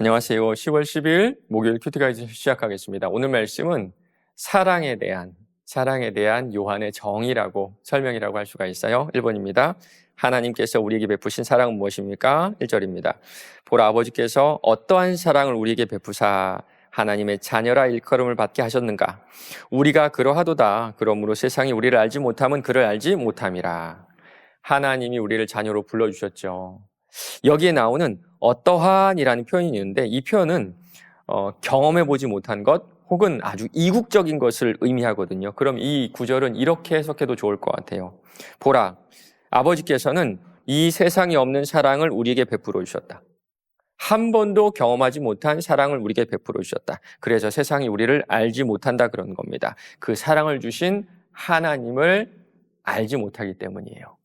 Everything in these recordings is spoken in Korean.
안녕하세요. 10월 10일 목요일 큐티가이즈 시작하겠습니다. 오늘 말씀은 사랑에 대한 요한의 정의라고 설명이라고 할 수가 있어요. 1번입니다. 하나님께서 우리에게 베푸신 사랑은 무엇입니까? 1절입니다. 보라, 아버지께서 어떠한 사랑을 우리에게 베푸사 하나님의 자녀라 일컬음을 받게 하셨는가? 우리가 그러하도다. 그러므로 세상이 우리를 알지 못함은 그를 알지 못함이라. 하나님이 우리를 자녀로 불러주셨죠. 여기에 나오는 어떠한이라는 표현이 있는데 이 표현은 경험해보지 못한 것 혹은 아주 이국적인 것을 의미하거든요. 그럼 이 구절은 이렇게 해석해도 좋을 것 같아요. 보라, 아버지께서는 이 세상에 없는 사랑을 우리에게 베풀어 주셨다. 한 번도 경험하지 못한 사랑을 우리에게 베풀어 주셨다. 그래서 세상이 우리를 알지 못한다 그런 겁니다. 그 사랑을 주신 하나님을 알지 못하기 때문이에요.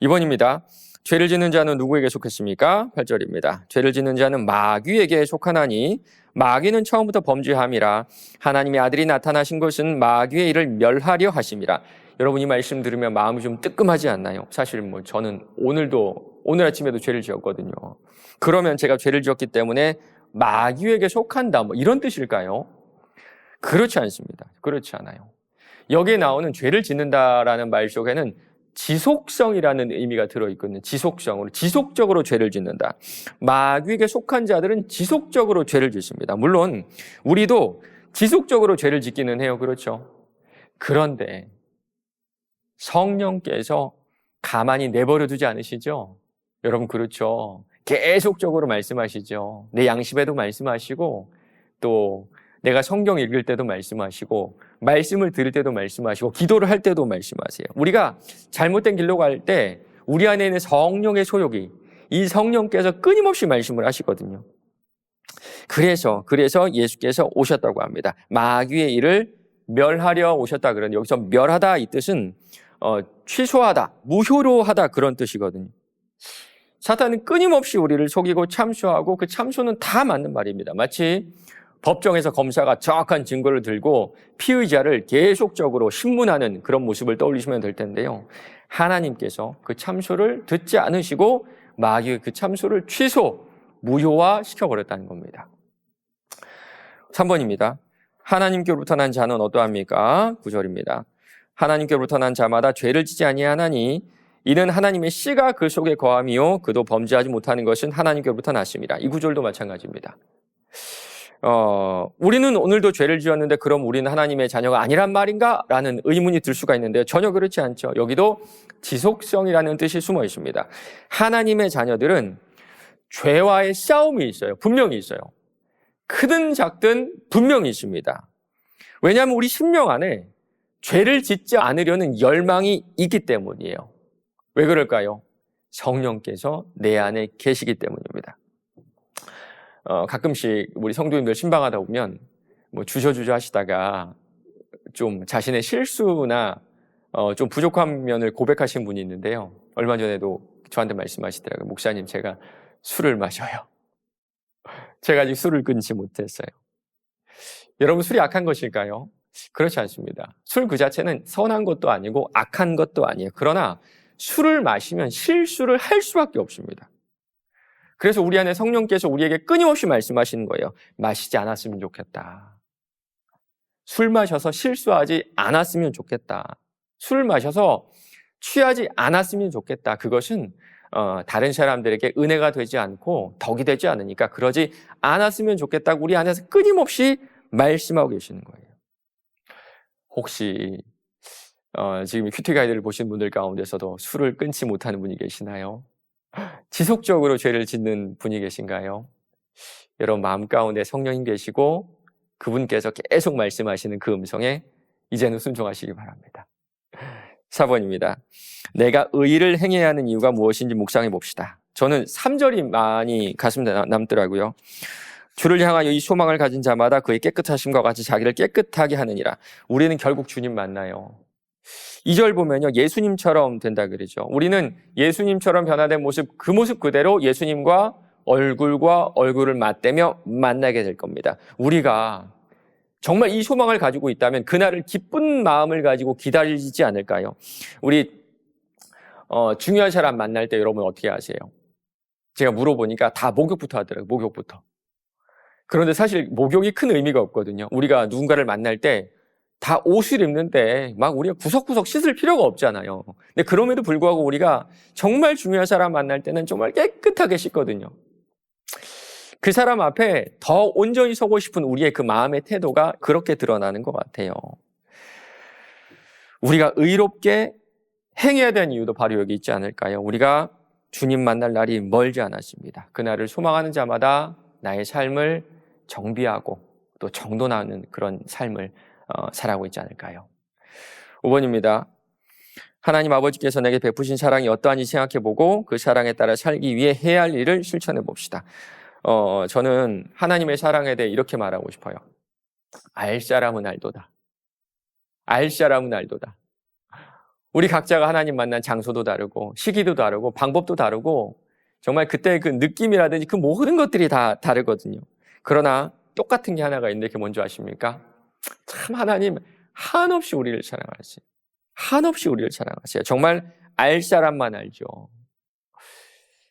2번입니다. 죄를 짓는 자는 누구에게 속했습니까? 8절입니다. 죄를 짓는 자는 마귀에게 속하나니 마귀는 처음부터 범죄함이라 하나님의 아들이 나타나신 것은 마귀의 일을 멸하려 하심이라. 여러분 이 말씀 들으면 마음이 좀 뜨끔하지 않나요? 사실 저는 오늘 아침에도 죄를 지었거든요. 그러면 제가 죄를 지었기 때문에 마귀에게 속한다 이런 뜻일까요? 그렇지 않습니다. 그렇지 않아요. 여기에 나오는 죄를 짓는다라는 말 속에는 지속성이라는 의미가 들어있거든요. 지속적으로 죄를 짓는다. 마귀에게 속한 자들은 지속적으로 죄를 짓습니다. 물론 우리도 지속적으로 죄를 짓기는 해요. 그렇죠? 그런데 성령께서 가만히 내버려 두지 않으시죠? 여러분 그렇죠? 계속적으로 말씀하시죠. 내 양심에도 말씀하시고 또 내가 성경 읽을 때도 말씀하시고 말씀을 들을 때도 말씀하시고 기도를 할 때도 말씀하세요. 우리가 잘못된 길로 갈 때 우리 안에 있는 성령의 소욕이 이 성령께서 끊임없이 말씀을 하시거든요. 그래서 예수께서 오셨다고 합니다. 마귀의 일을 멸하려 오셨다 그러는데 여기서 멸하다 이 뜻은 취소하다, 무효로 하다 그런 뜻이거든요. 사탄은 끊임없이 우리를 속이고 참수하고 그 참수는 다 맞는 말입니다. 마치 법정에서 검사가 정확한 증거를 들고 피의자를 계속적으로 신문하는 그런 모습을 떠올리시면 될 텐데요. 하나님께서 그 참소를 듣지 않으시고 마귀의 그 참소를 무효화 시켜버렸다는 겁니다. 3번입니다. 하나님께로부터 난 자는 어떠합니까? 9절입니다. 하나님께로부터 난 자마다 죄를 지지 아니하나니 이는 하나님의 씨가 그 속에 거함이요 그도 범죄하지 못하는 것은 하나님께로부터 났습니다. 이 구절도 마찬가지입니다. 우리는 오늘도 죄를 지었는데 그럼 우리는 하나님의 자녀가 아니란 말인가? 라는 의문이 들 수가 있는데요. 전혀 그렇지 않죠. 여기도 지속성이라는 뜻이 숨어 있습니다. 하나님의 자녀들은 죄와의 싸움이 있어요. 분명히 있어요. 크든 작든 분명히 있습니다. 왜냐하면 우리 심령 안에 죄를 짓지 않으려는 열망이 있기 때문이에요. 왜 그럴까요? 성령께서 내 안에 계시기 때문입니다. 가끔씩 우리 성도님들 신방하다 보면 주저주저 하시다가 좀 자신의 실수나 좀 부족한 면을 고백하신 분이 있는데요. 얼마 전에도 저한테 말씀하시더라고요. 목사님, 제가 술을 마셔요. 제가 아직 술을 끊지 못했어요. 여러분, 술이 악한 것일까요? 그렇지 않습니다. 술 그 자체는 선한 것도 아니고 악한 것도 아니에요. 그러나 술을 마시면 실수를 할 수밖에 없습니다. 그래서 우리 안에 성령께서 우리에게 끊임없이 말씀하시는 거예요. 마시지 않았으면 좋겠다. 술 마셔서 실수하지 않았으면 좋겠다. 술 마셔서 취하지 않았으면 좋겠다. 그것은 다른 사람들에게 은혜가 되지 않고 덕이 되지 않으니까 그러지 않았으면 좋겠다고 우리 안에서 끊임없이 말씀하고 계시는 거예요. 혹시 지금 큐티 가이드를 보신 분들 가운데서도 술을 끊지 못하는 분이 계시나요? 지속적으로 죄를 짓는 분이 계신가요? 여러분 마음 가운데 성령님 계시고 그분께서 계속 말씀하시는 그 음성에 이제는 순종하시기 바랍니다. 4번입니다. 내가 의를 행해야 하는 이유가 무엇인지 묵상해 봅시다. 저는 3절이 많이 가슴에 남더라고요. 주를 향하여 이 소망을 가진 자마다 그의 깨끗하심과 같이 자기를 깨끗하게 하느니라. 우리는 결국 주님 만나요. 2절 보면요. 예수님처럼 된다 그러죠. 우리는 예수님처럼 변화된 모습, 그 모습 그대로 예수님과 얼굴을 맞대며 만나게 될 겁니다. 우리가 정말 이 소망을 가지고 있다면 그날을 기쁜 마음을 가지고 기다리지 않을까요? 우리 중요한 사람 만날 때 여러분 어떻게 하세요? 제가 물어보니까 다 목욕부터 하더라고요. 목욕부터. 그런데 사실 목욕이 큰 의미가 없거든요. 우리가 누군가를 만날 때 다 옷을 입는데 막 우리가 구석구석 씻을 필요가 없잖아요. 근데 그럼에도 불구하고 우리가 정말 중요한 사람 만날 때는 정말 깨끗하게 씻거든요. 그 사람 앞에 더 온전히 서고 싶은 우리의 그 마음의 태도가 그렇게 드러나는 것 같아요. 우리가 의롭게 행해야 되는 이유도 바로 여기 있지 않을까요? 우리가 주님 만날 날이 멀지 않았습니다. 그날을 소망하는 자마다 나의 삶을 정비하고 또 정돈하는 그런 삶을 살아가고 있지 않을까요? 5번입니다. 하나님 아버지께서 내게 베푸신 사랑이 어떠한지 생각해보고 그 사랑에 따라 살기 위해 해야 할 일을 실천해 봅시다. 저는 하나님의 사랑에 대해 이렇게 말하고 싶어요. 알 사람은 알도다. 알 사람은 알도다. 우리 각자가 하나님 만난 장소도 다르고 시기도 다르고 방법도 다르고 정말 그때 그 느낌이라든지 그 모든 것들이 다 다르거든요. 그러나 똑같은 게 하나가 있는데 그게 뭔지 아십니까? 참 하나님 한없이 우리를 사랑하세요. 한없이 우리를 사랑하세요. 정말 알 사람만 알죠.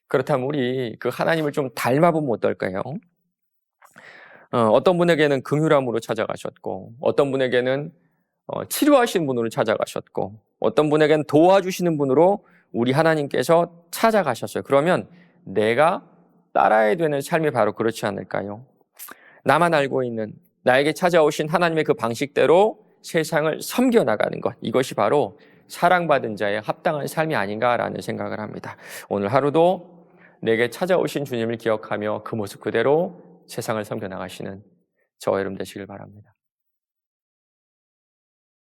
그렇다면 우리 그 하나님을 좀 닮아보면 어떨까요? 어떤 분에게는 긍휼함으로 찾아가셨고 어떤 분에게는 치료하시는 분으로 찾아가셨고 어떤 분에게는 도와주시는 분으로 우리 하나님께서 찾아가셨어요. 그러면 내가 따라야 되는 삶이 바로 그렇지 않을까요? 나만 알고 있는 나에게 찾아오신 하나님의 그 방식대로 세상을 섬겨나가는 것, 이것이 바로 사랑받은 자의 합당한 삶이 아닌가라는 생각을 합니다. 오늘 하루도 내게 찾아오신 주님을 기억하며 그 모습 그대로 세상을 섬겨나가시는 저와 여러분 되시길 바랍니다.